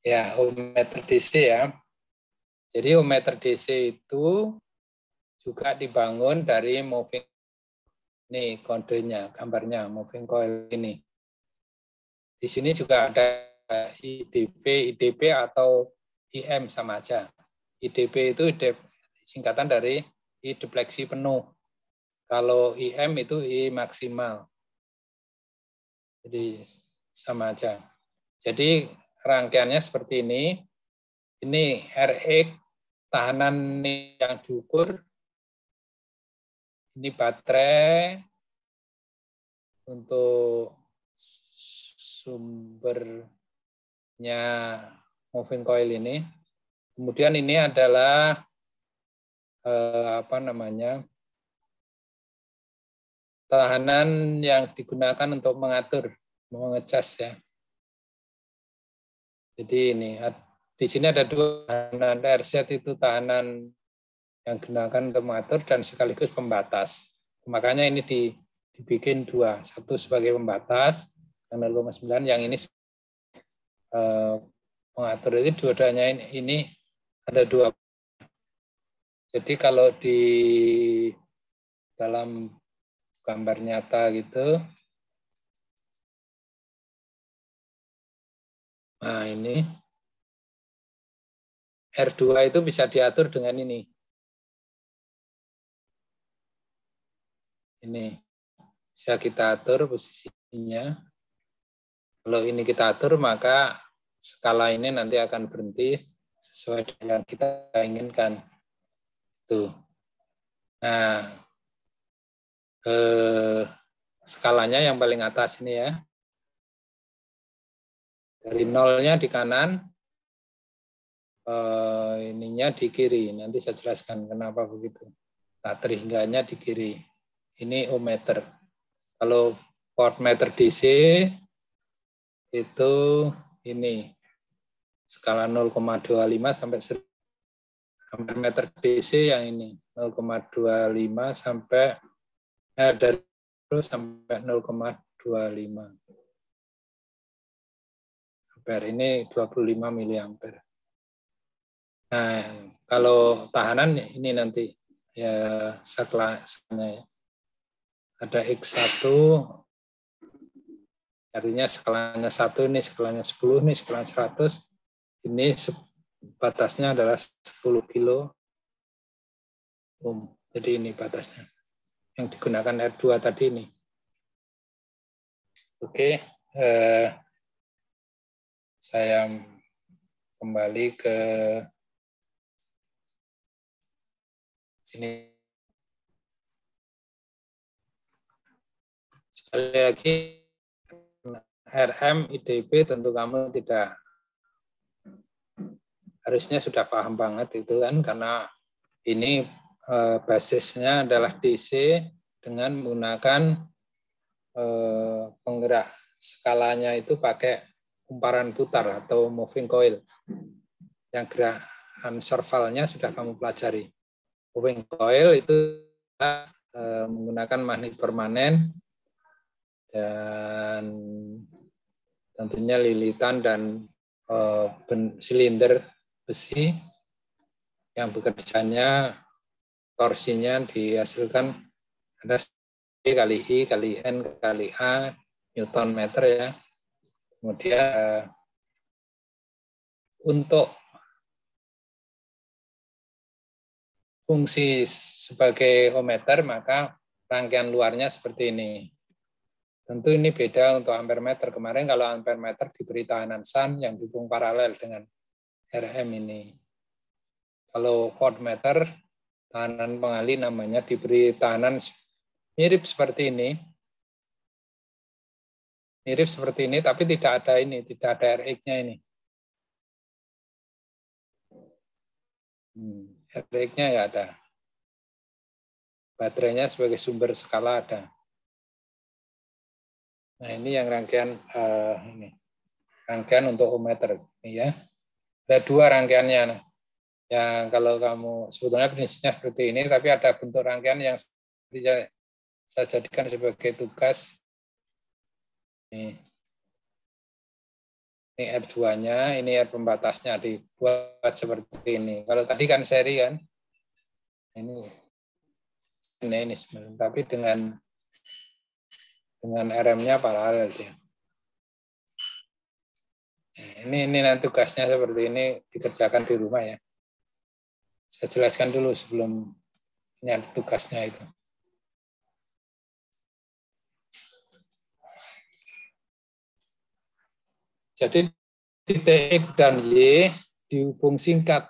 Ya, ohmmeter DC ya. Jadi ohmmeter DC itu juga dibangun dari moving, ini kodenya, gambarnya moving coil ini. Di sini juga ada IDP, IDP atau IM sama aja. IDP itu singkatan dari I defleksi penuh. Kalau IM itu I maksimal. Jadi sama aja. Jadi rangkaiannya seperti ini. Ini RX, tahanan yang diukur. Ini baterai untuk sumbernya moving coil ini. Kemudian ini adalah tahanan yang digunakan untuk mengatur, mengecas ya. Jadi ini di sini ada dua tahanan. RZ itu tahanan yang digunakan untuk mengatur dan sekaligus pembatas. Makanya ini dibikin dua, satu sebagai pembatas yang 0,9, yang ini mengatur. Itu dua-duanya ini ada dua. Jadi kalau di dalam gambar nyata gitu, nah ini R2 itu bisa diatur dengan ini. Ini bisa kita atur posisinya. Kalau ini kita atur, maka skala ini nanti akan berhenti sesuai dengan yang kita inginkan. Tuh. Nah, skalanya yang paling atas ini ya. Dari nolnya di kanan, ininya di kiri. Nanti saya jelaskan kenapa begitu. Tak terhingganya di kiri. Ini ohmmeter. Kalau voltmeter DC itu ini skala 0,25 sampai 1 ampermeter DC yang ini 0,25 sampai dari 0 sampai 0,25 ampere. Ini 25 miliampere. Nah, kalau tahanan ini nanti ya skalanya ya. Ada X1, artinya skalanya 1, ini skalanya 10, ini skalanya 100. Ini batasnya adalah 10 kilo ohm. Jadi ini batasnya. Yang digunakan R2 tadi ini. Oke, saya kembali ke sini. Sekali lagi, RM, IDP tentu kamu harusnya sudah paham banget itu kan, karena ini basisnya adalah DC dengan menggunakan penggerak skalanya itu pakai kumparan putar atau moving coil. Yang gerakan servalnya sudah kamu pelajari. Moving coil itu menggunakan magnet permanen dan tentunya lilitan dan silinder besi yang bekerjanya torsinya dihasilkan ada C kali I kali N kali A Newton meter ya. Kemudian untuk fungsi sebagai ohmmeter maka rangkaian luarnya seperti ini. Tentu ini beda untuk ampermeter. Kemarin kalau ampermeter diberi tahanan SAN yang dukung paralel dengan RM ini. Kalau voltmeter, tahanan pengali namanya diberi tahanan mirip seperti ini. Mirip seperti ini, tapi tidak ada ini, tidak ada RX-nya ini. RX-nya nggak ada. Baterainya sebagai sumber skala ada. Nah ini yang rangkaian ini, rangkaian untuk ohmmeter, ini ya. Ada dua rangkaiannya. Yang kalau kamu sebetulnya prinsipnya seperti ini, tapi ada bentuk rangkaian yang saya jadikan sebagai tugas. Nih. Ini R2-nya, ini R pembatasnya dibuat seperti ini. Kalau tadi kan seri kan, ini sebenarnya, tapi dengan RM-nya paralel dia. Ini nanti tugasnya seperti ini dikerjakan di rumah ya. Saya jelaskan dulu sebelum ini ada tugasnya itu. Jadi titik X dan Y dihubung singkat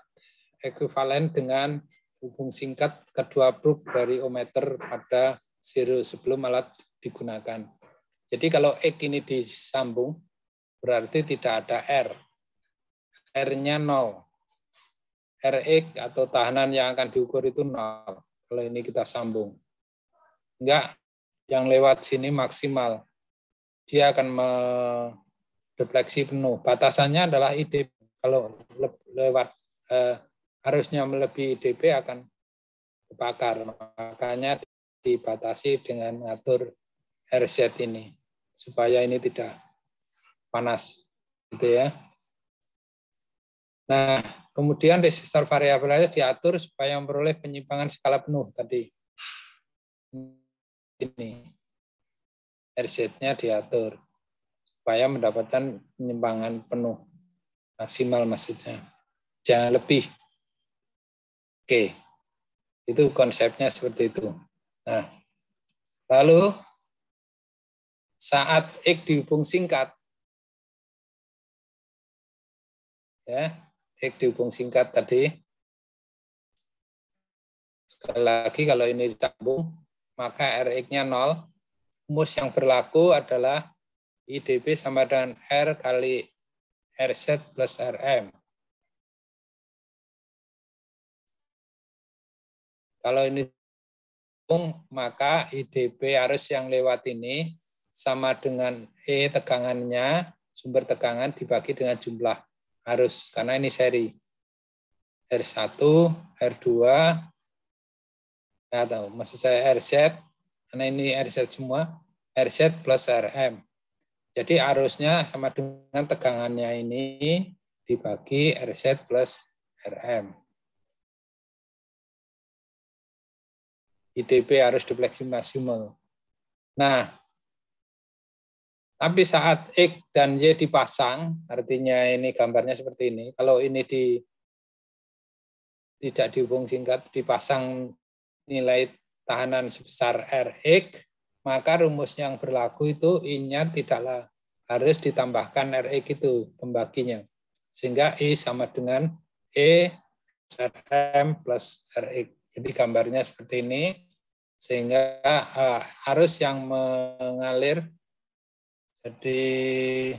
ekuivalen dengan hubung singkat kedua proof dari ohmmeter pada zero sebelum alat digunakan. Jadi kalau X ini disambung, berarti tidak ada R. R-nya 0. Rx atau tahanan yang akan diukur itu 0. Kalau ini kita sambung. Enggak, yang lewat sini maksimal. Dia akan defleksi penuh. Batasannya adalah IDP. Kalau lewat harusnya melebihi IDP akan kebakar. Makanya dibatasi dengan mengatur RZ ini supaya ini tidak panas, gitu ya. Nah, kemudian resistor variabelnya diatur supaya memperoleh penyimpangan skala penuh tadi. Ini RZ-nya diatur supaya mendapatkan penyimpangan penuh maksimal maksudnya. Jangan lebih. Oke. Itu konsepnya seperti itu. Nah, lalu saat X dihubung singkat, ya, X dihubung singkat tadi, sekali lagi kalau ini ditambung, maka Rx-nya 0, rumus yang berlaku adalah IDP sama dengan R kali RZ plus RM. Kalau ini maka IDP arus yang lewat ini sama dengan E tegangannya, sumber tegangan dibagi dengan jumlah arus, karena ini seri. R1, R2, atau maksud saya RZ, karena ini RZ semua, RZ plus RM. Jadi arusnya sama dengan tegangannya ini dibagi RZ plus RM. IDP harus defleksi maksimal. Nah, tapi saat X dan Y dipasang, artinya ini gambarnya seperti ini. Kalau ini tidak dihubung singkat, dipasang nilai tahanan sebesar Rx, maka rumus yang berlaku itu I-nya tidaklah harus ditambahkan Rx itu pembaginya. Sehingga I sama dengan E RM plus Rx. Jadi gambarnya seperti ini. Sehingga arus yang mengalir jadi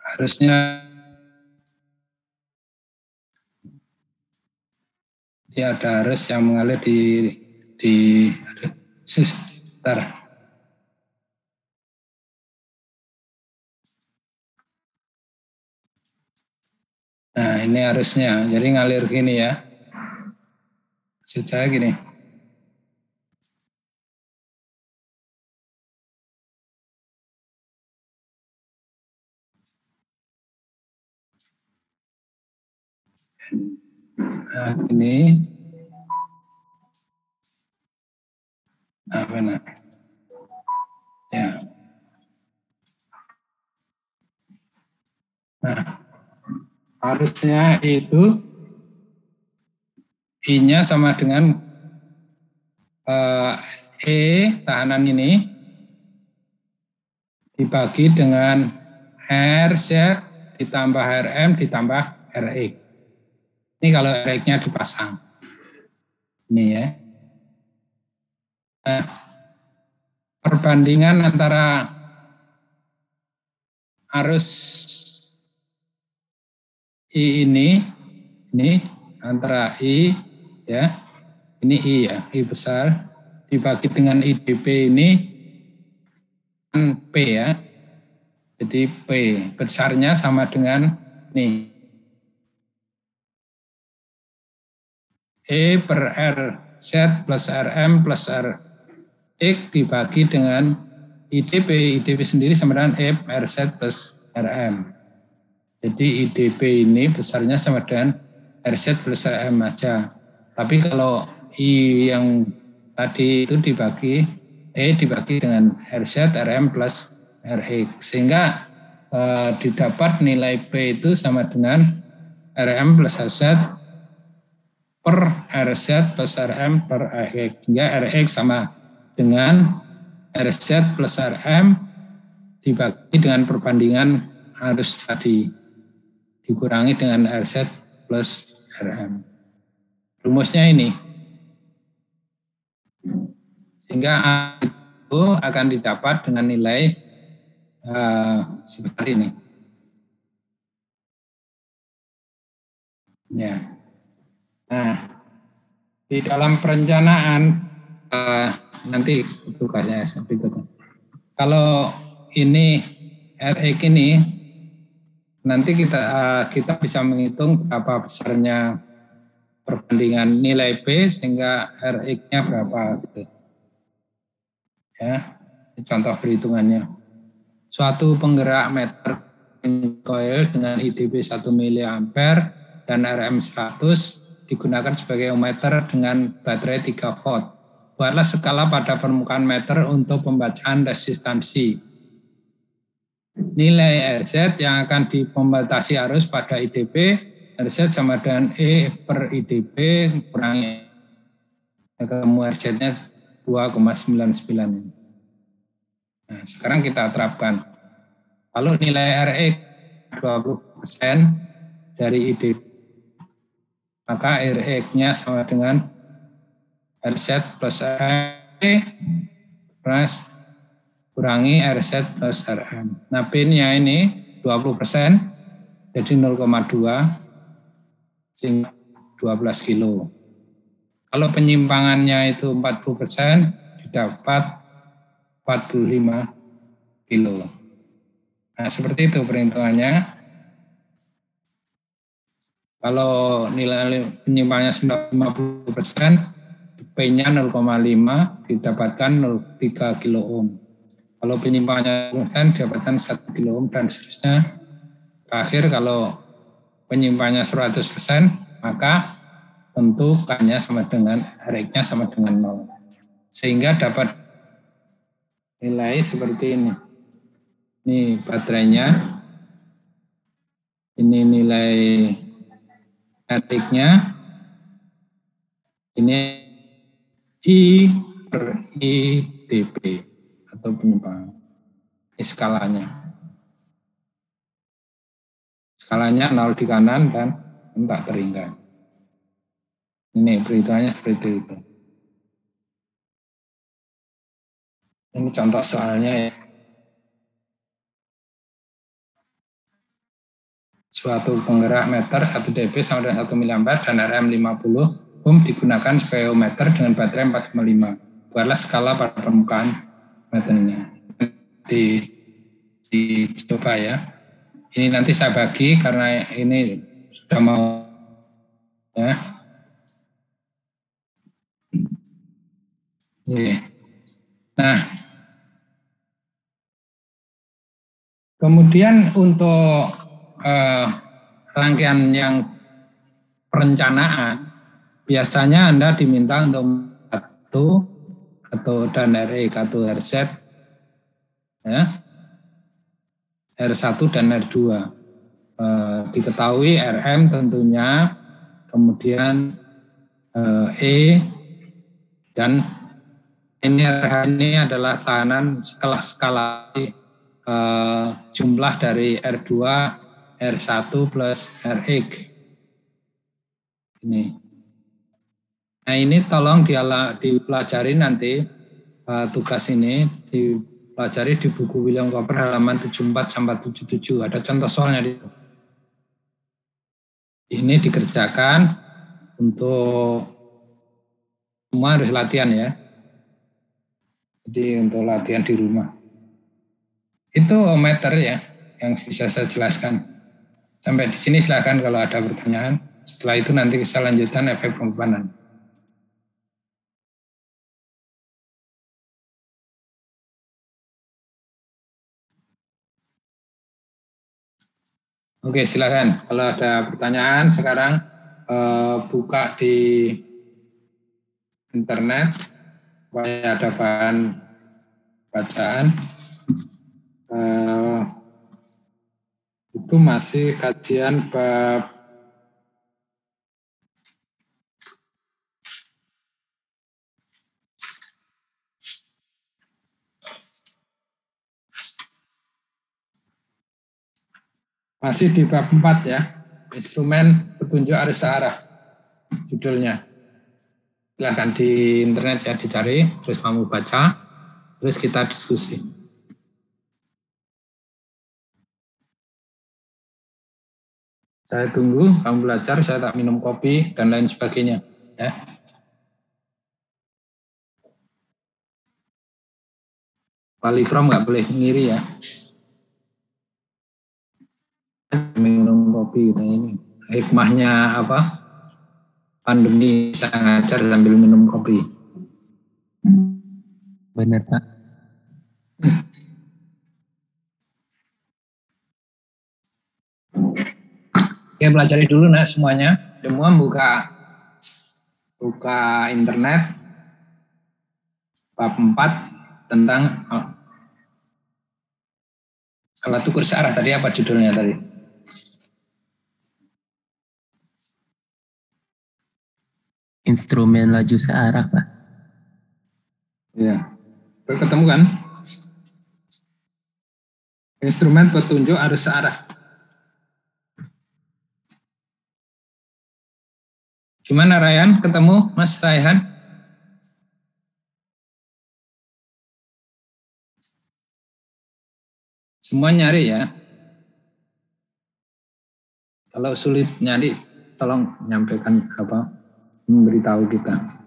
harusnya dia ada arus yang mengalir di sebentar. Nah, ini arusnya. Jadi ngalir gini ya. Maksud saya gini. Nah, ini benar. Ya. Nah, harusnya itu I-nya sama dengan E tahanan ini dibagi dengan RZ ditambah RM ditambah RX. Ini kalau RX-nya dipasang. Ini ya. Nah, perbandingan antara arus I ini antara I ya, ini I ya, I besar dibagi dengan IDP ini P ya. Jadi P besarnya sama dengan nih E per RZ plus RM plus RX dibagi dengan IDP. IDP sendiri sama dengan E RZ plus RM. Jadi IDP ini besarnya sama dengan RZ plus RM aja. Tapi kalau I yang tadi itu dibagi, E dibagi dengan RZ, RM plus RX. Sehingga didapat nilai P itu sama dengan RM plus RZ per RZ plus RM per RX. Sehingga RX sama dengan RZ plus RM dibagi dengan perbandingan arus tadi. Dikurangi dengan RZ plus RM. Rumusnya ini. Sehingga itu akan didapat dengan nilai seperti ini. Ya. Nah, di dalam perencanaan nanti tugasnya berikutnya. Kalau ini RX ini nanti kita bisa menghitung berapa besarnya perbandingan nilai P sehingga RX-nya berapa gitu. Ya, contoh perhitungannya. Suatu penggerak meter coil dengan IDP 1 mA dan RM 100 digunakan sebagai ohmmeter dengan baterai 3 volt. Buatlah skala pada permukaan meter untuk pembacaan resistansi. Nilai RZ yang akan dipembatasi arus pada IDP, RZ sama dengan E per IDP kurangi ketemu RZ-nya 2,99. Nah, sekarang kita terapkan. Kalau nilai RX 20% dari IDP, maka RX-nya sama dengan RZ plus E plus kurangi RZ plus RM. Nah, P-nya ini 20%, jadi 0,2, sehingga 12 kilo. Kalau penyimpangannya itu 40%, didapat 45 kilo. Nah, seperti itu perhitungannya. Kalau nilai penyimpangannya 50%, P-nya 0,5, didapatkan 0,3 kilo ohm. Kalau penyimpangannya didapatkan 1 kilo ohm dan seterusnya. Terakhir kalau penyimpangannya 100%, maka tentu K-nya sama dengan RX-nya sama dengan 0. Sehingga dapat nilai seperti ini. Ini baterainya. Ini nilai RX-nya. Ini I per IDP. Atau penyimpangan. Ini skalanya. Skalanya 0 di kanan dan tak teringkat. Ini perhitungannya seperti itu. Ini contoh soalnya ya. Suatu penggerak meter 1 dB sama dengan 1 mA dan RM 50 ohm digunakan sebagai ohmmeter dengan baterai 4,5. Buatlah skala pada permukaan meternya. Dicoba ya. Ini nanti saya bagi karena ini sudah mau ya. Nah, kemudian untuk rangkaian yang perencanaan biasanya Anda diminta untuk atau dan RX atau RZ ya. R1 dan R2. Diketahui RM tentunya, kemudian E dan ini RH ini adalah tahanan skala jumlah dari R2, R1 plus RX. Ini. Nah ini tolong dipelajari nanti tugas ini dipelajari di buku William Cooper halaman 74 sampai 77. Ada contoh soalnya di situ. Ini dikerjakan untuk semua harus latihan ya. Jadi untuk latihan di rumah. Itu meter ya yang bisa saya jelaskan. Sampai di sini silakan kalau ada pertanyaan. Setelah itu nanti kita lanjutkan efek pempanan. Oke, silakan. Kalau ada pertanyaan sekarang buka di internet supaya ada bahan bacaan. Itu masih kajian bab masih di bab 4 ya. Instrumen petunjuk arus arah judulnya. Silahkan di internet ya dicari, terus kamu baca, terus kita diskusi. Saya tunggu, kamu belajar, saya tak minum kopi, dan lain sebagainya. Ya. Palikrom nggak boleh ngiri ya. Minum kopi, nah ini hikmahnya apa? Pandemi bisa ngajar sambil minum kopi. Benar, Pak. Oke, pelajari dulu nah semuanya. Semua buka internet bab 4 tentang alat ukur searah. Tadi apa judulnya tadi? Instrumen laju searah, Pak. Iya. Ketemu kan? Instrumen petunjuk arus searah. Gimana Ryan? Ketemu Mas Rayhan? Semua nyari ya. Kalau sulit nyari, tolong nyampaikan apa? Memberitahu kita.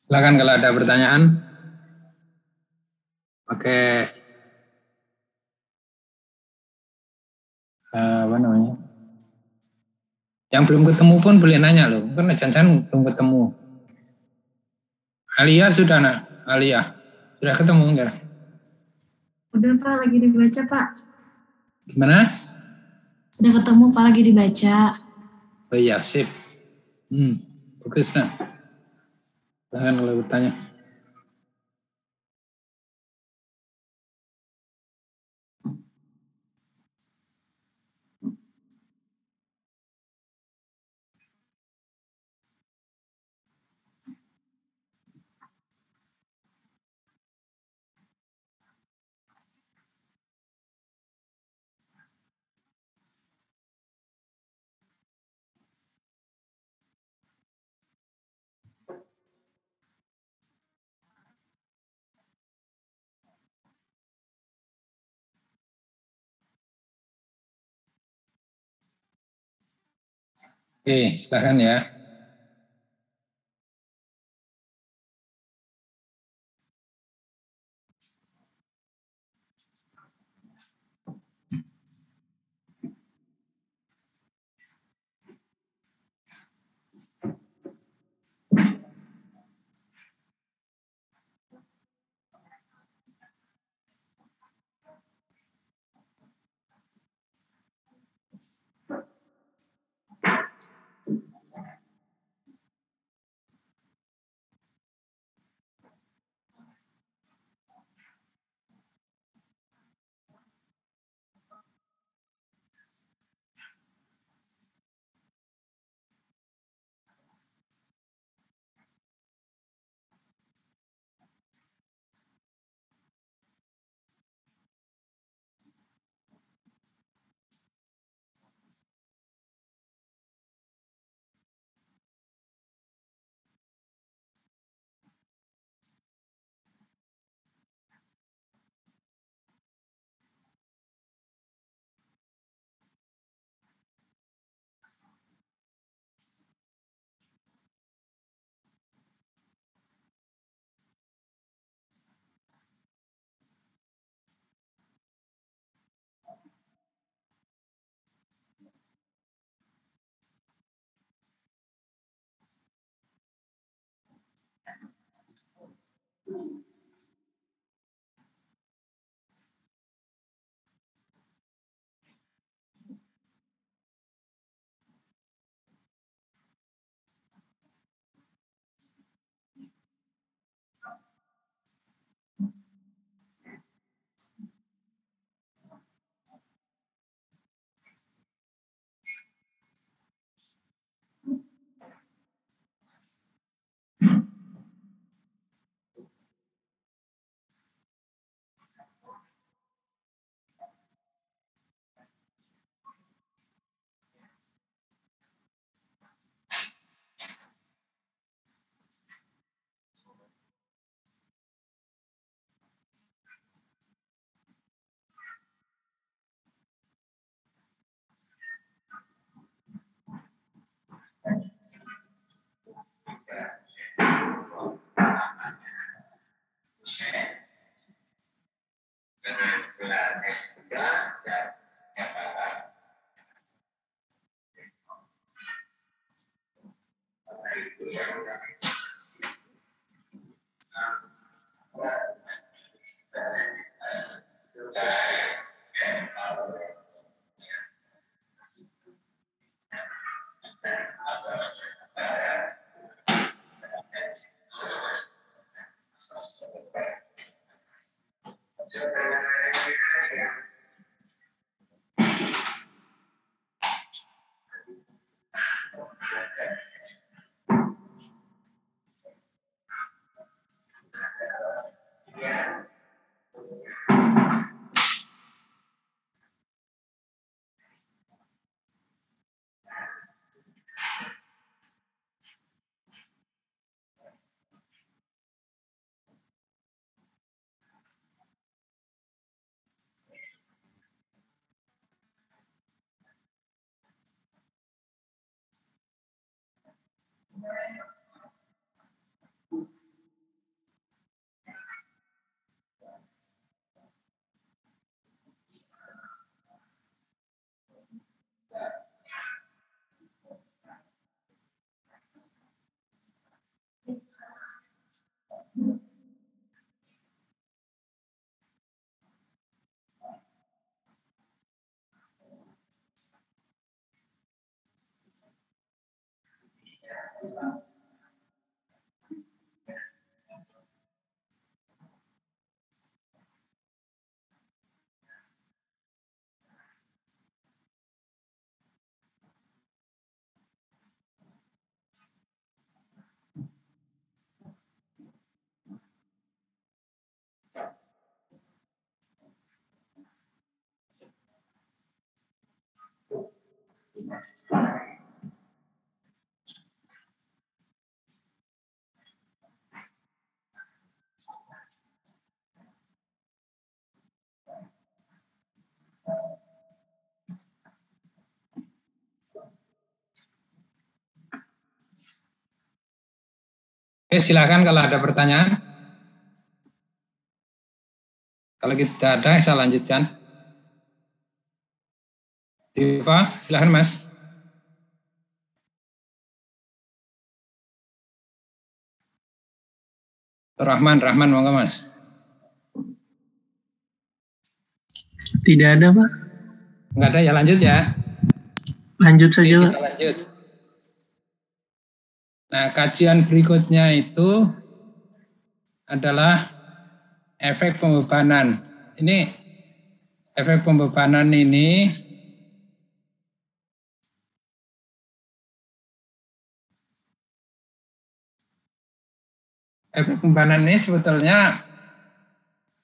Silakan kalau ada pertanyaan. Pakai apa namanya? Yang belum ketemu pun boleh nanya loh. Karena jangan belum ketemu. Alia sudah nak? Alia sudah ketemu enggak? Udah Pak, lagi dibaca Pak. Gimana? Sudah ketemu Pak, lagi dibaca. Oh iya, sip. Bagus nak. Jangan kalau bertanya. Oke, silakan ya. Oke, silakan kalau ada pertanyaan. Kalau tidak ada, saya lanjutkan. Diva, silakan Mas. Rahman, monggo Mas. Tidak ada, Pak. Enggak ada, ya lanjut ya. Lanjut saja, Pak. Kita lanjut. Nah, kajian berikutnya itu adalah efek pembebanan. Ini efek pembebanan ini sebetulnya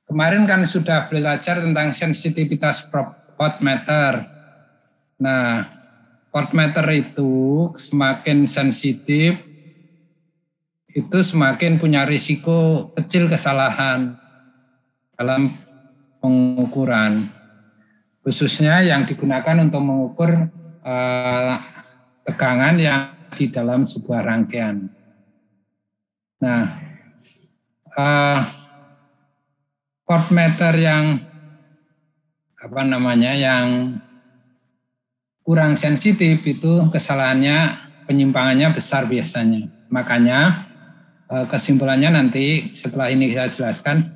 kemarin kan sudah belajar tentang sensitivitas voltmeter. Nah, voltmeter itu semakin sensitif, itu semakin punya risiko kecil kesalahan dalam pengukuran. Khususnya yang digunakan untuk mengukur tegangan yang di dalam sebuah rangkaian. Nah, voltmeter yang yang kurang sensitif itu kesalahannya, penyimpangannya besar biasanya. Makanya kesimpulannya nanti setelah ini saya jelaskan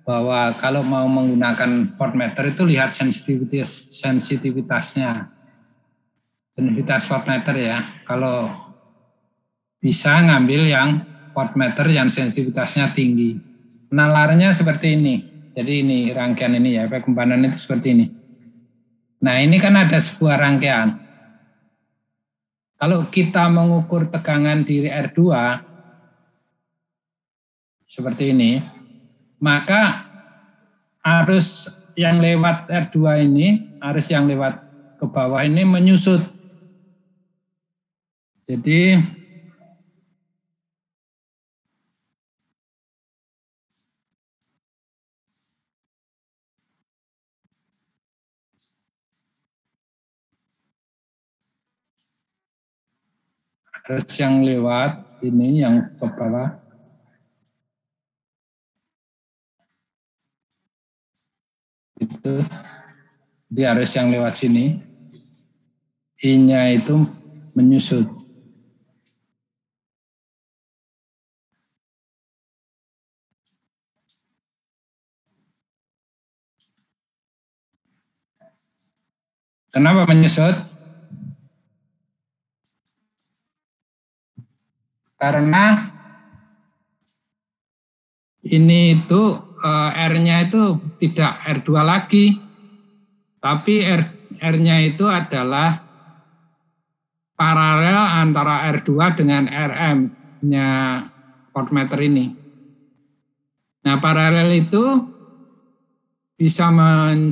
bahwa kalau mau menggunakan voltmeter itu lihat sensitivitasnya. Sensitivitas voltmeter ya. Kalau bisa ngambil yang voltmeter yang sensitivitasnya tinggi. Nalarnya seperti ini. Jadi ini rangkaian ini ya, efek kempanan itu seperti ini. Nah ini kan ada sebuah rangkaian. Kalau kita mengukur tegangan di R2 seperti ini, maka arus yang lewat R2 ini, arus yang lewat ke bawah ini menyusut. Jadi arus yang lewat ini yang ke bawah itu di arus yang lewat sini I-nya itu menyusut. Kenapa menyusut? Karena ini itu R-nya itu tidak R2 lagi, tapi R-nya itu adalah paralel antara R2 dengan RM-nya voltmeter ini. Nah, paralel itu bisa menjadi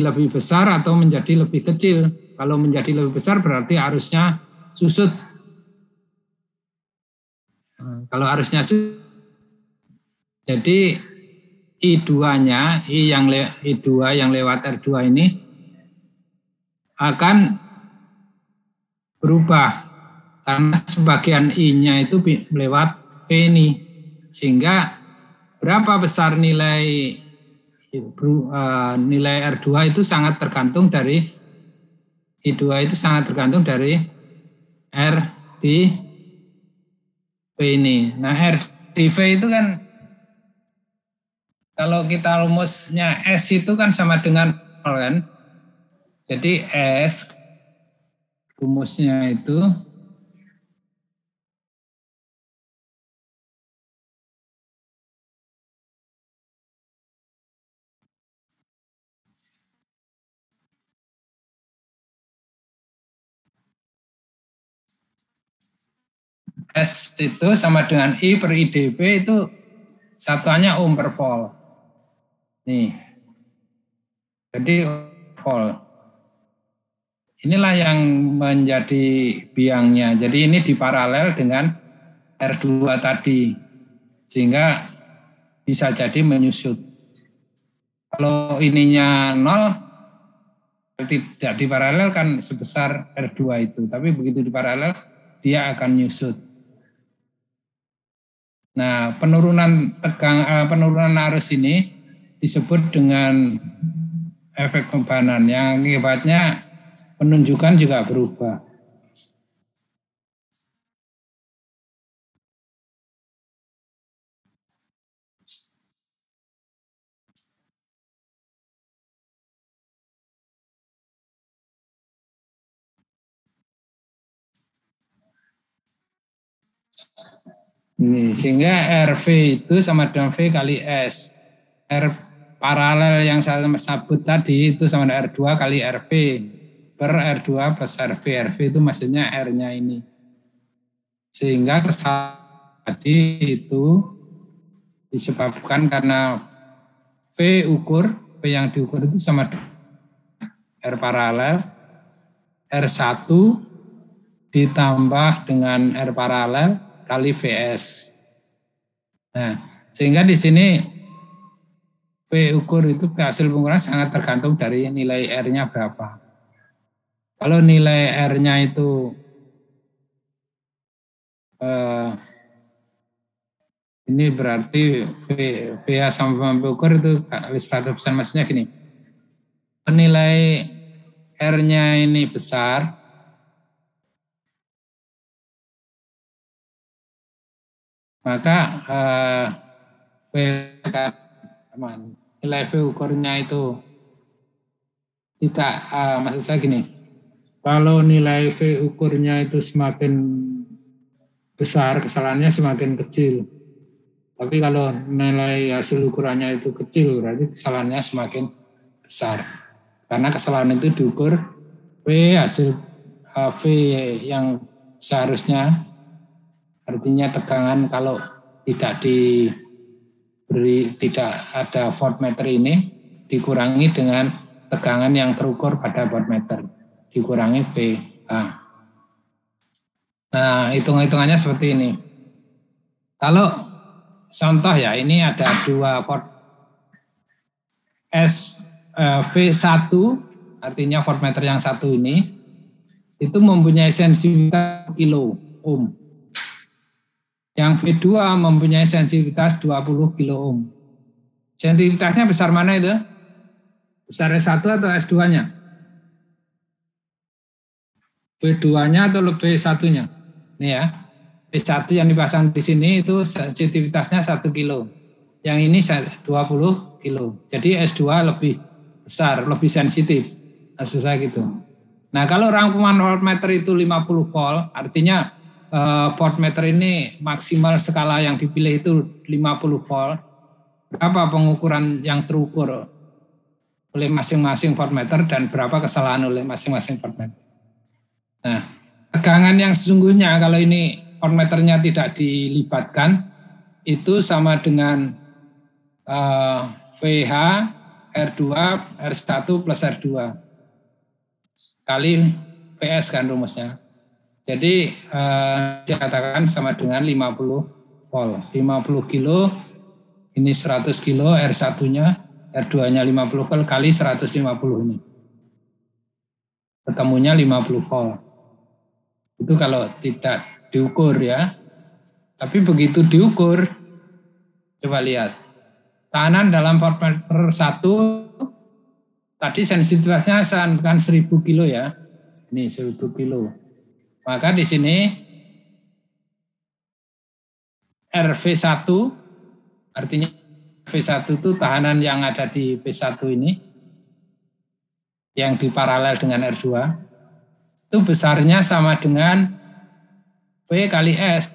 lebih besar atau menjadi lebih kecil. Kalau menjadi lebih besar berarti arusnya susut. Kalau arusnya susut, jadi I2-nya, I2 yang lewat R2 ini akan berubah karena sebagian I-nya itu lewat V ini, sehingga berapa besar nilai R2 itu sangat tergantung dari I2 itu sangat tergantung dari R di V ini. Nah, R di V itu kan kalau kita rumusnya S itu kan sama dengan 0 kan. Jadi S rumusnya itu S itu sama dengan I per IdV itu satuannya ohm per volt. Nih. Jadi volt. Inilah yang menjadi biangnya. Jadi ini diparalel dengan R2 tadi. Sehingga bisa jadi menyusut. Kalau ininya 0, tidak diparalel kan sebesar R2 itu. Tapi begitu diparalel, dia akan menyusut. Nah, penurunan arus ini disebut dengan efek kempanan yang akibatnya penunjukan juga berubah. Ini, sehingga RV itu sama dengan V kali S. R paralel yang saya sebut tadi itu sama dengan R2 kali RV. Per R2 plus RV. RV itu maksudnya R-nya ini. Sehingga tadi itu disebabkan karena V yang diukur itu sama dengan R paralel, R1 ditambah dengan R paralel kali VS. Nah, sehingga di sini V ukur itu hasil pengukuran sangat tergantung dari nilai R-nya berapa. Kalau nilai R-nya itu ini berarti VA sama V ukur itu kali 100%, maksudnya gini. Nilai R-nya ini besar, maka nilai V ukurnya itu tidak, maksud saya gini, kalau nilai V ukurnya itu semakin besar, kesalahannya semakin kecil. Tapi kalau nilai hasil ukurannya itu kecil, berarti kesalahannya semakin besar. Karena kesalahan itu diukur V hasil V yang seharusnya, artinya tegangan kalau tidak tidak ada voltmeter ini dikurangi dengan tegangan yang terukur pada voltmeter, dikurangi VA. Nah, hitung-hitungannya seperti ini. Kalau contoh ya, ini ada dua port V1, artinya voltmeter yang satu ini, itu mempunyai sensitivitas kilo ohm. Yang V2 mempunyai sensitivitas 20 kilo ohm. Sensitivitasnya besar mana itu? Besar S1 atau S2-nya? V2-nya atau V1-nya? Ini ya. V1 yang dipasang di sini itu sensitivitasnya 1 kilo. Yang ini 20 kilo. Jadi S2 lebih besar, lebih sensitif. Maksud saya gitu. Nah, kalau rangkuman voltmeter itu 50 volt, artinya voltmeter ini maksimal skala yang dipilih itu 50 volt. Berapa pengukuran yang terukur oleh masing-masing voltmeter dan berapa kesalahan oleh masing-masing voltmeter. Nah, tegangan yang sesungguhnya kalau ini voltmeternya tidak dilibatkan itu sama dengan VH R2 R1 plus R2 kali PS kan rumusnya. Jadi dikatakan sama dengan 50 volt. 50 kilo, ini 100 kilo, R1-nya, R2-nya 50 volt kali 150 ini. Ketemunya 50 volt. Itu kalau tidak diukur ya. Tapi begitu diukur, coba lihat. Tekanan dalam voltmeter 1, tadi sensitivitasnya kan 1000 kilo ya. Ini 1000 kilo. Maka di sini RV1, artinya V1 itu tahanan yang ada di V1 ini, yang diparalel dengan R2, itu besarnya sama dengan V kali S,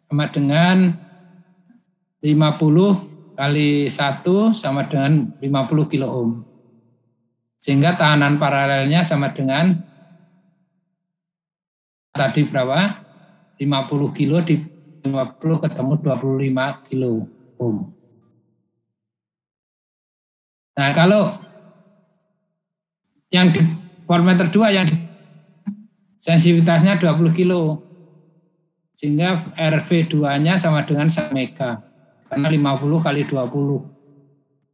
sama dengan 50 kali 1 sama dengan 50 kilo ohm. Sehingga tahanan paralelnya sama dengan tadi berapa? 50 kilo di 50 ketemu 25 kilo ohm. Nah, kalau yang di voltmeter 2 yang sensitivitasnya 20 kilo. Sehingga RV2-nya sama dengan 1 mega. Karena 50 kali 20.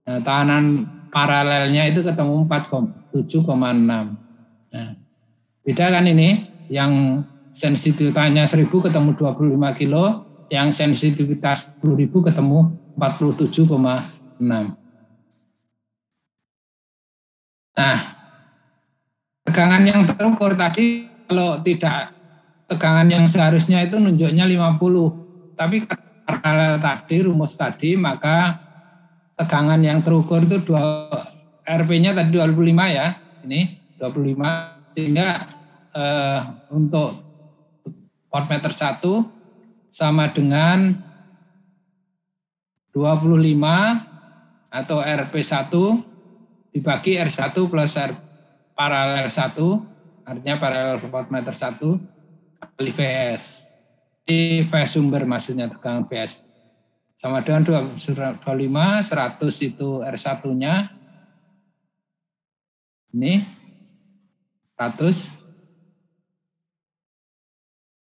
Nah, tahanan paralelnya itu ketemu 7,6. Nah, beda kan ini? Yang sensitivitasnya 1000 ketemu 25 kilo, yang sensitivitas 10.000 ketemu 47,6. Nah, tegangan yang terukur tadi kalau tidak, tegangan yang seharusnya itu nunjuknya 50, tapi paralel tadi, rumus tadi, maka tegangan yang terukur itu RP-nya tadi 25 ya, ini 25, sehingga untuk voltmeter 1 sama dengan 25 atau RP1 dibagi R1 plus R paralel 1, artinya paralel voltmeter 1 kali VS. Di VS sumber maksudnya tegangan VS. Sama dengan 25, 100 itu R1-nya. Ini 100.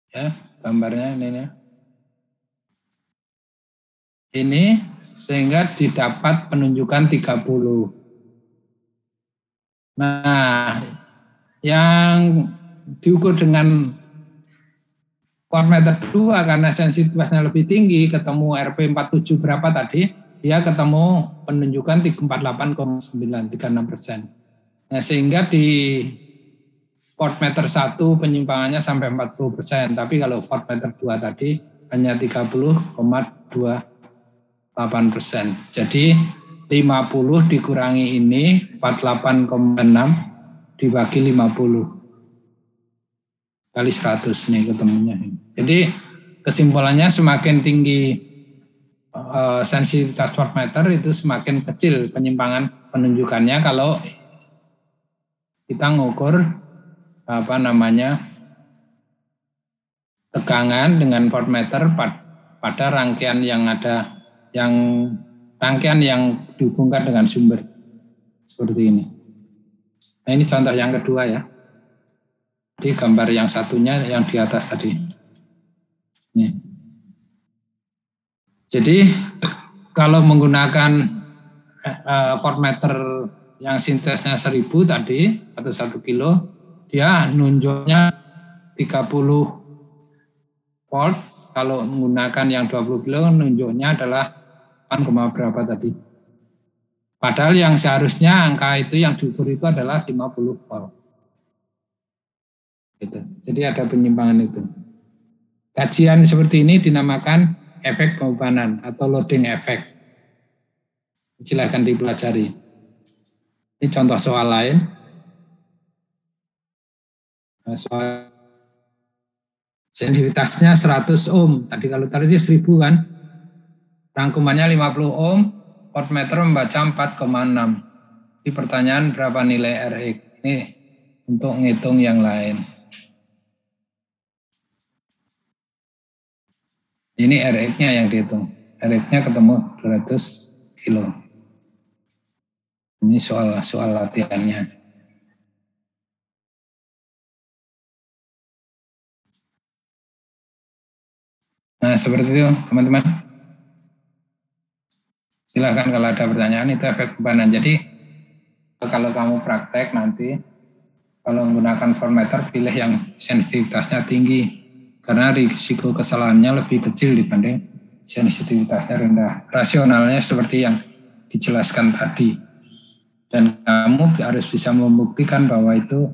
Ya, gambarnya ini. Ini sehingga didapat penunjukan 30. Nah, yang diukur dengan voltmeter 2 karena sensitivitasnya lebih tinggi, ketemu RP47 berapa tadi, dia ketemu penunjukan 48,9, 36%. Nah, sehingga di voltmeter 1 penyimpangannya sampai 40%, tapi kalau voltmeter 2 tadi hanya 30,28%. Jadi 50 dikurangi ini 48,6 dibagi 50 kali 100 nih ketemunya. Jadi kesimpulannya semakin tinggi sensitivitas voltmeter itu semakin kecil penyimpangan penunjukannya kalau kita ngukur tegangan dengan voltmeter pada rangkaian yang dihubungkan dengan sumber seperti ini. Nah, ini contoh yang kedua ya. Di gambar yang satunya yang di atas tadi. Nih. Jadi kalau menggunakan voltmeter yang sintesnya 1000 tadi atau 1 kilo, dia nunjuknya 30 volt. Kalau menggunakan yang 20 kilo nunjuknya adalah 8, berapa tadi. Padahal yang seharusnya angka itu yang diukur itu adalah 50 volt. Gitu. Jadi ada penyimpangan itu. Kajian seperti ini dinamakan efek pembebanan atau loading effect. Silakan dipelajari. Ini contoh soal lain. Soal sensitivitasnya 100 ohm. Tadi kalau tadi 1000 kan. Rangkumannya 50 ohm. Voltmeter membaca 4,6. Di pertanyaan berapa nilai Rx? Ini untuk ngitung yang lain. Ini Rx-nya yang dihitung. Rx-nya ketemu 200 kilo. Ini soal latihannya. Nah, seperti itu, teman-teman. Silahkan kalau ada pertanyaan, itu efek bebanan. Jadi, kalau kamu praktek nanti, kalau menggunakan voltmeter, pilih yang sensitivitasnya tinggi. Karena risiko kesalahannya lebih kecil dibanding sensitivitasnya rendah. Rasionalnya seperti yang dijelaskan tadi. Dan kamu harus bisa membuktikan bahwa itu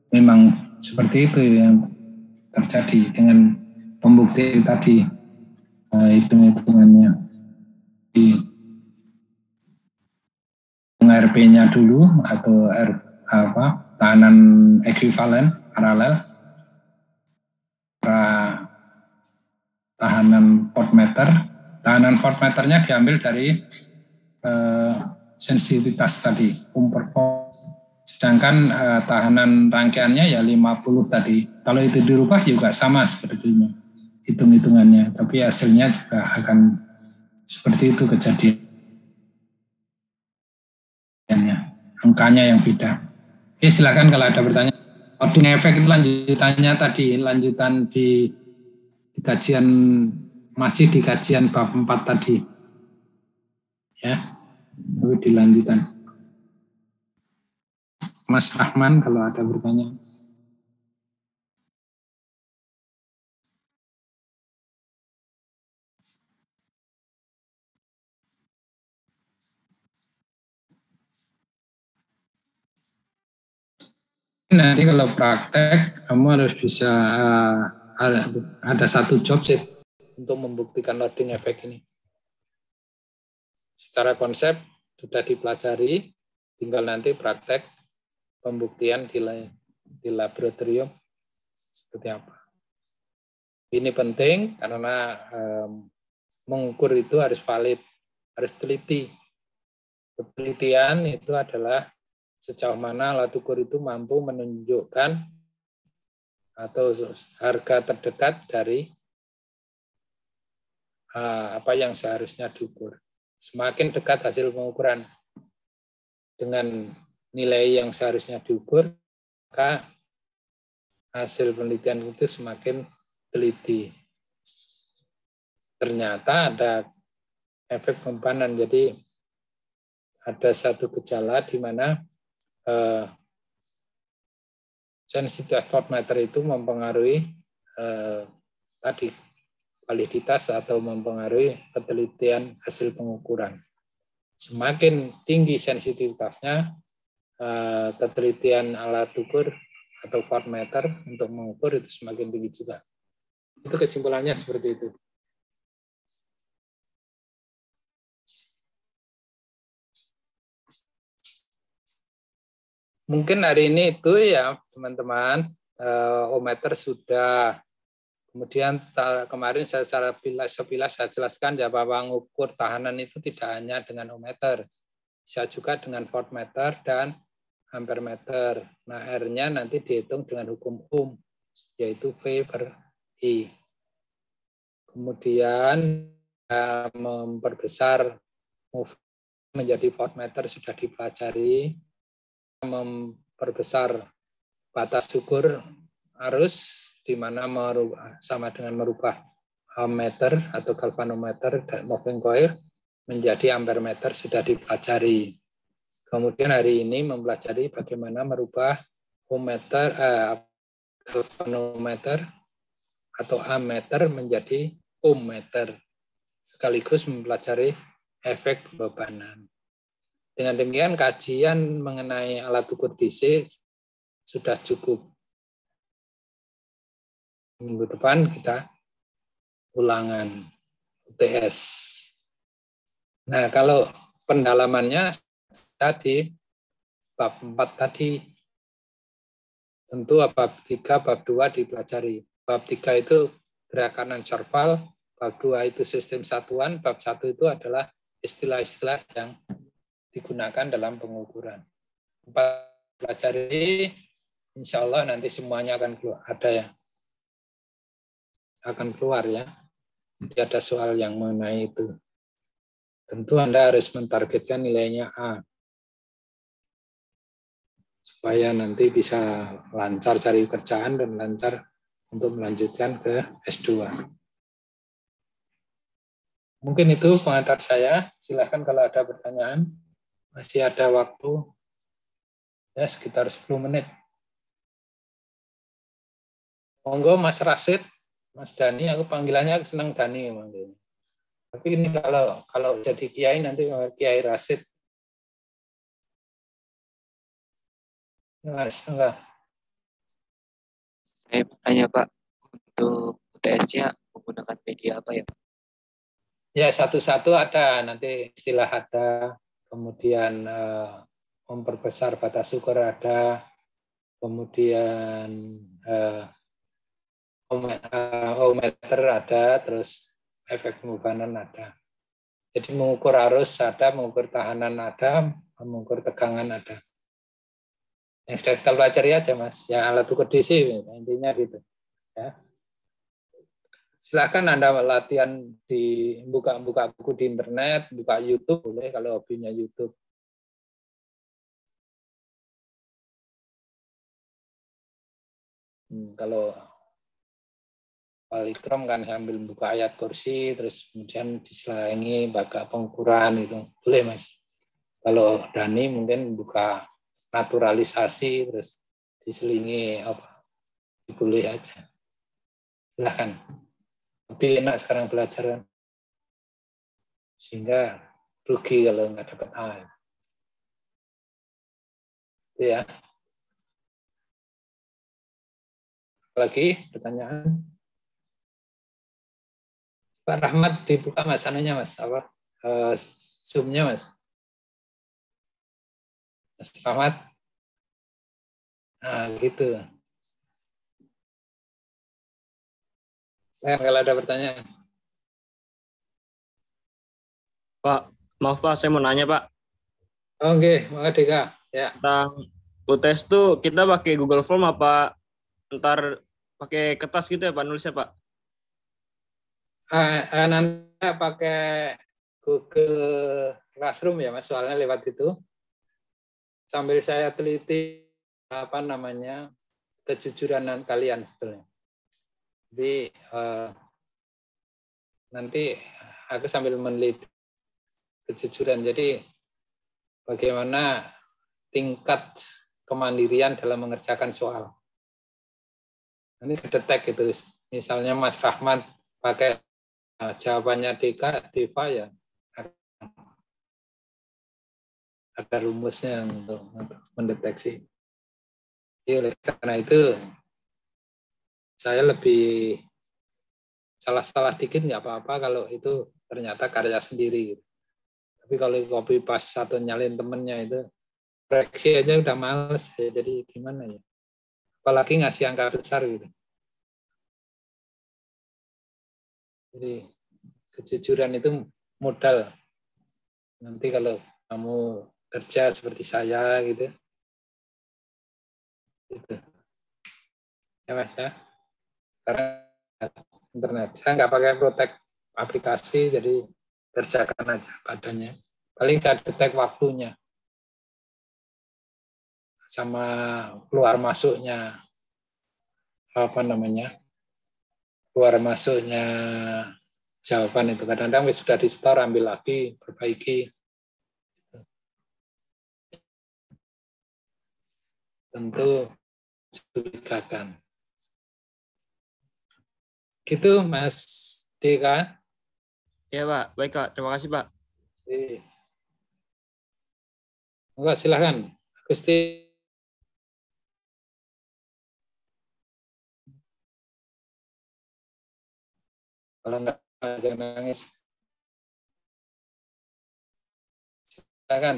memang seperti itu yang terjadi dengan pembuktian tadi. Hitung-hitungannya. Di RP-nya dulu atau tahanan ekuivalen paralel. Tahanan voltmeternya diambil dari sensitivitas tadi, sedangkan tahanan rangkaiannya ya 50 tadi. Kalau itu dirubah juga sama sebetulnya hitung-hitungannya, tapi hasilnya juga akan seperti itu kejadiannya, angkanya yang beda. Oke, silakan kalau ada pertanyaan. Loading effect itu lanjutan di kajian, masih di kajian bab 4 tadi. Ya, tapi dilanjutan. Mas Rahman kalau ada pertanyaan. Nanti kalau praktek, kamu harus bisa ada satu job sih untuk membuktikan loading effect ini. Secara konsep sudah dipelajari, tinggal nanti praktek pembuktian di laboratorium seperti apa. Ini penting karena mengukur itu harus valid, harus teliti. Penelitian itu adalah sejauh mana alat ukur itu mampu menunjukkan atau harga terdekat dari apa yang seharusnya diukur. Semakin dekat hasil pengukuran dengan nilai yang seharusnya diukur, maka hasil penelitian itu semakin teliti. Ternyata ada efek pembebanan, jadi ada satu gejala di mana sensitivitas voltmeter itu mempengaruhi tadi validitas atau mempengaruhi ketelitian hasil pengukuran. Semakin tinggi sensitivitasnya, ketelitian alat ukur atau voltmeter untuk mengukur itu semakin tinggi juga. Itu kesimpulannya seperti itu. Mungkin hari ini itu ya teman-teman, ohmmeter sudah. Kemudian kemarin saya secara sepilas saya jelaskan ya bahwa mengukur tahanan itu tidak hanya dengan ohmmeter, bisa juga dengan voltmeter dan ampermeter. Nah, R-nya nanti dihitung dengan hukum Ohm, yaitu V per I. Kemudian memperbesar menjadi voltmeter sudah dipelajari, memperbesar batas ukur arus di mana sama dengan merubah ammeter atau galvanometer dan moving coil menjadi ampermeter sudah dipelajari. Kemudian hari ini mempelajari bagaimana merubah ohmmeter, galvanometer atau ammeter menjadi ohmmeter, sekaligus mempelajari efek bebanan. Dengan demikian kajian mengenai alat ukur DC sudah cukup. Minggu depan kita ulangan UTS. Nah, kalau pendalamannya tadi bab 4 tadi tentu bab 3, bab 2 dipelajari. Bab 3 itu gerakan non-serval, bab 2 itu sistem satuan, bab 1 itu adalah istilah-istilah yang digunakan dalam pengukuran. 4 pelajari, insya Allah nanti semuanya akan keluar. Ada yang akan keluar ya. Nanti ada soal yang mengenai itu. Tentu Anda harus mentargetkan nilainya A. Supaya nanti bisa lancar cari kerjaan dan lancar untuk melanjutkan ke S2. Mungkin itu pengantar saya. Silakan kalau ada pertanyaan. Masih ada waktu ya sekitar 10 menit. Monggo Mas Rasid, Mas Dani, aku panggilannya aku senang Dani. Tapi ini kalau jadi kiai nanti Kiai Rasid. Mas, enggak. Saya bertanya Pak, untuk UTS-nya menggunakan media apa ya Pak? Ya satu-satu ada, nanti istilah ada, kemudian memperbesar batas ukur ada, kemudian ohmmeter ada, terus efek pembebanan ada. Jadi mengukur arus ada, mengukur tahanan ada, mengukur tegangan ada. Yang sudah kita pelajari aja Mas, ya alat ukur DC intinya gitu. Ya. Silakan Anda latihan di buka buku di internet, buka YouTube boleh kalau hobinya YouTube. Kalau Palikrom kan sambil buka ayat kursi, terus kemudian diselangi baga pengukuran itu boleh Mas. Kalau Dani mungkin buka naturalisasi, terus diselingi apa, boleh aja. Silakan. Lebih enak sekarang belajar, sehingga rugi kalau nggak dapat A. Itu ya. Lagi pertanyaan? Pak Rahmat dibuka Mas, anunya Mas, apa? Zoom-nya Mas. Mas Rahmat. Nah, gitu. Kalau ada pertanyaan. Pak, maaf Pak, saya mau nanya Pak. Oke, Mardika. Ya. Tentang UTS tuh kita pakai Google Form apa ntar pakai kertas gitu ya Pak nulisnya Pak? Nanti pakai Google Classroom ya Mas, soalnya lewat itu. Sambil saya teliti apa namanya kejujuran kalian sebetulnya. Jadi nanti aku sambil meneliti kejujuran. Jadi bagaimana tingkat kemandirian dalam mengerjakan soal. Ini kedetek itu. Misalnya Mas Rahmat pakai jawabannya Deva ya ada rumusnya untuk mendeteksi. Jadi oleh karena itu saya lebih salah-salah dikit nggak apa-apa kalau itu ternyata karya sendiri. Tapi kalau copy paste atau nyalin temennya itu koreksi aja udah males ya. Jadi gimana ya? Apalagi ngasih angka besar gitu. Jadi kejujuran itu modal. Nanti kalau kamu kerja seperti saya gitu. Gitu. Ya Mas ya. Karena internet. Saya nggak pakai protek aplikasi, jadi kerjakan aja padanya. Paling saya detek waktunya. Sama keluar masuknya. Apa namanya? Keluar masuknya jawaban itu. Kadang-kadang sudah di store, ambil lagi, perbaiki. Tentu curigakan. Gitu Mas Deka. Ya Pak, baik Pak. Terima kasih Pak. Enggak, silakan. Gusti. Kalau enggak, jangan nangis. Silakan.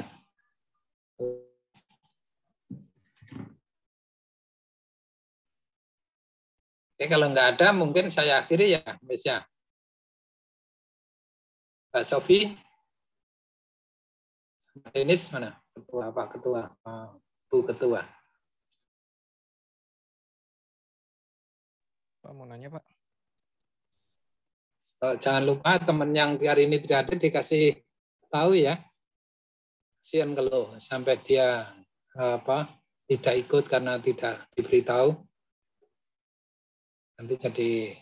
Oke, kalau enggak ada, mungkin saya akhiri ya, Mas ya. Mbak Sofi. Denis mana? Ketua, Pak Ketua. Bu Ketua. Pak mau nanya Pak. Jangan lupa teman yang hari ini tidak ada dikasih tahu ya. Kasihan kalau sampai dia tidak ikut karena tidak diberitahu. Nanti jadi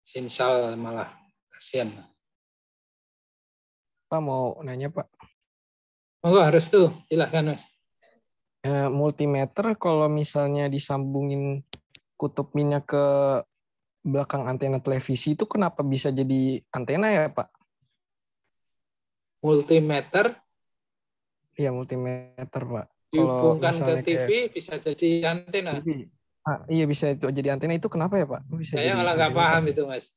sinsal malah kasihan. Pak mau nanya Pak. Oh harus tuh, silahkan Mas. Multimeter kalau misalnya disambungin kutub minyak ke belakang antena televisi itu kenapa bisa jadi antena ya Pak? Multimeter? Iya multimeter Pak. Dihubungkan ke TV bisa jadi antena. Iya bisa itu jadi antena, itu kenapa ya Pak? Bisa Saya malah nggak paham itu Mas.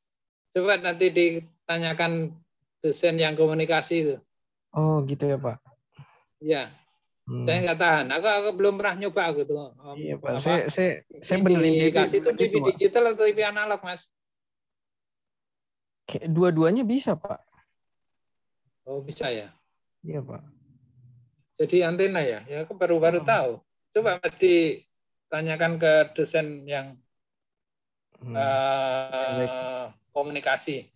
Coba nanti ditanyakan dosen yang komunikasi itu. Oh gitu ya Pak. Iya. Saya nggak tahan. Aku belum pernah nyoba gitu. Iya Pak. Saya benerin TV. Kasih itu TV digital atau TV analog Mas? Dua-duanya bisa Pak. Oh bisa ya. Iya Pak. Jadi antena ya. Ya aku baru tahu. Coba Mas ditanyakan ke dosen yang komunikasi.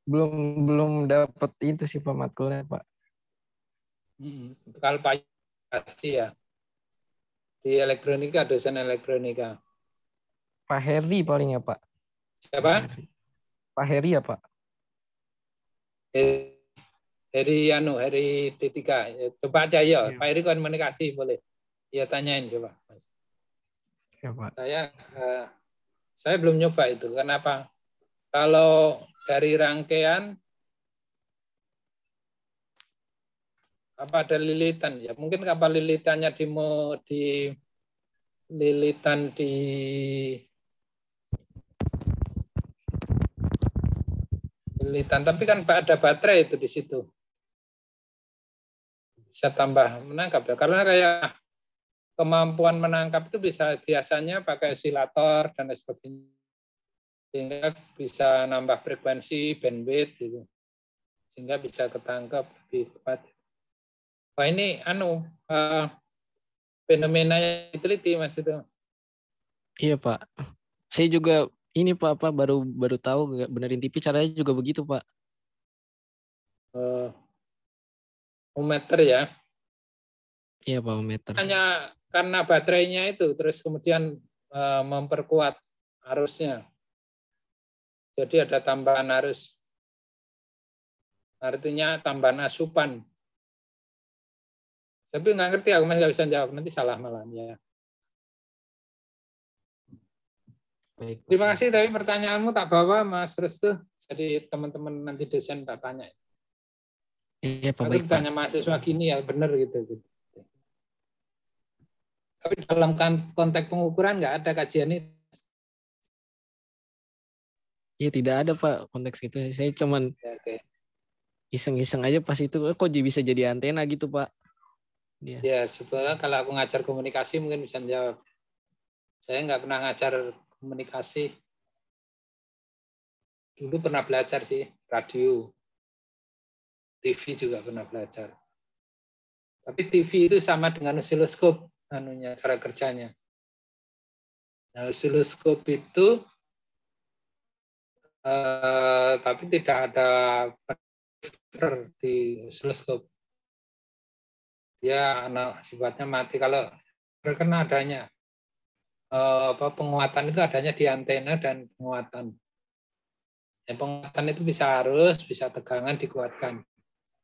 Belum dapat itu sih Pak matkulnya Pak. Kalau Pak ya. Di elektronika, dosen elektronika. Pak Heri paling ya Pak. Siapa? Pak Heri ya Pak. Heri D3. Ya, coba aja ya. Pak Heri komunikasi boleh. Ya tanyain coba. Mas. Ya Pak. Saya belum nyoba itu. Kenapa? Kalau dari rangkaian apa ada lilitan ya? Mungkin kapal lilitannya lilitan lilitan, tapi kan ada baterai itu di situ. Bisa tambah menangkap ya. Karena kayak kemampuan menangkap itu biasanya pakai osilator dan sebagainya. Sehingga bisa nambah frekuensi, bandwidth gitu. Sehingga bisa ketangkap lebih cepat. Wah ini fenomena yang diteliti Mas itu. Iya Pak. Saya juga ini Pak baru tahu benerin TV caranya juga begitu Pak. Meter ya. Iya Pak, meter. Hanya karena baterainya itu terus kemudian memperkuat arusnya. Jadi ada tambahan arus. Artinya tambahan asupan. Tapi nggak ngerti, aku masih nggak bisa jawab. Nanti salah malah ya. Baik. Terima kasih, tapi pertanyaanmu tak bawa Mas Restu. Jadi teman-teman nanti dosen tak tanya. Iya Pak, aku baik Pak. tanya mahasiswa gini ya benar gitu. Tapi dalam konteks pengukuran nggak ada kajian itu. Iya tidak ada Pak konteks itu. Saya cuman Ya, oke. iseng-iseng aja pas itu kok bisa jadi antena gitu Pak. Dia. Ya, sebetulnya kalau aku ngajar komunikasi mungkin bisa jawab. Saya nggak pernah ngajar komunikasi. Dulu pernah belajar sih, radio. TV juga pernah belajar. Tapi TV itu sama dengan osiloskop, cara kerjanya. Nah, osiloskop itu tapi tidak ada di osiloskop. Dia sifatnya mati. Kalau terkena adanya penguatan itu adanya di antena dan penguatan. Penguatan itu bisa arus, bisa tegangan dikuatkan.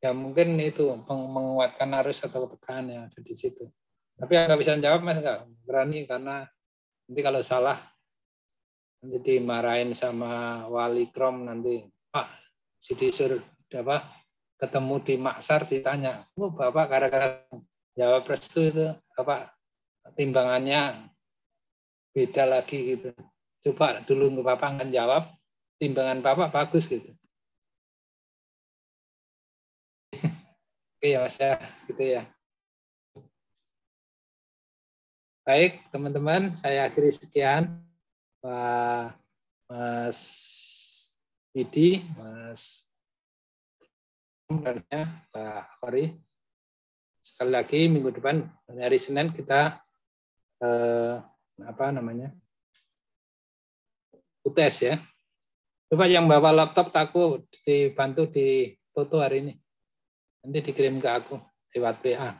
Ya mungkin itu menguatkan arus atau tegangan yang ada di situ. Tapi nggak bisa jawab Mas, nggak berani karena nanti kalau salah nanti dimarahin sama wali krom nanti. Pak, si disuruh ketemu di Maksar ditanya, Bapak gara-gara jawab restu itu Bapak timbangannya beda lagi gitu. Coba dulu Bapak nggak jawab, timbangan Bapak bagus gitu. Oke ya Mas ya, gitu ya. Baik teman-teman, saya akhiri sekian. Pak Mas Widi, Mas Pak Khori. Sekali lagi minggu depan hari Senin kita UTS ya. Coba yang bawa laptop takut dibantu di foto hari ini. Nanti dikirim ke aku lewat WA.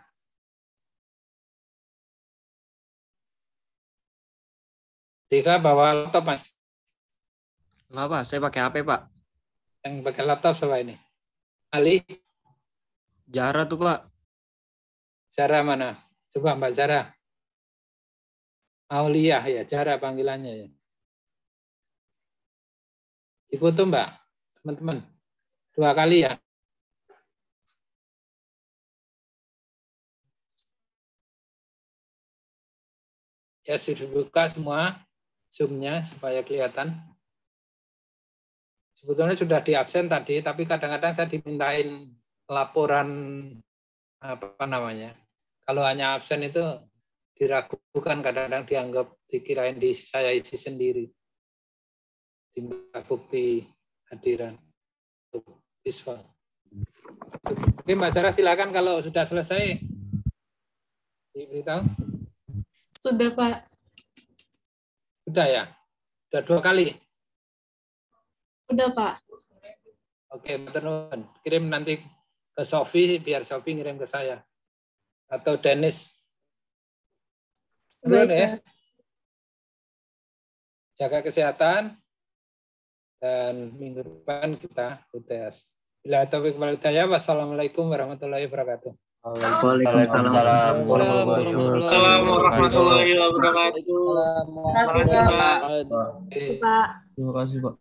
Dika bawa laptop Mas. Enggak Pak, saya pakai HP Pak. Yang pakai laptop siapa ini? Ali? Jara tuh Pak. Zara mana? Coba Mbak Zara. Aulia ya, Zara panggilannya ya. Difoto Mbak, teman-teman. 2 kali ya. Ya sudah buka semua Zoom-nya supaya kelihatan. Sebetulnya sudah di absen tadi, tapi kadang-kadang saya dimintain laporan Kalau hanya absen itu diragukan, kadang-kadang dianggap dikirain saya isi sendiri. Tidak bukti hadiran visual. Oke Mbak Sarah silakan kalau sudah selesai diberitahu. Sudah Pak. Sudah ya? Sudah 2 kali? Udah Pak. Oke, teman-teman. Kirim nanti ke Sofi, biar Sofi ngirim ke saya. Atau Dennis. Baik, ya. Pak. Jaga kesehatan. Dan minggu depan kita UTS. Bila taufiq wal hidayah, wassalamualaikum warahmatullahi wabarakatuh. Waalaikumsalam warahmatullahi wabarakatuh. Terima kasih Pak. Terima kasih Pak.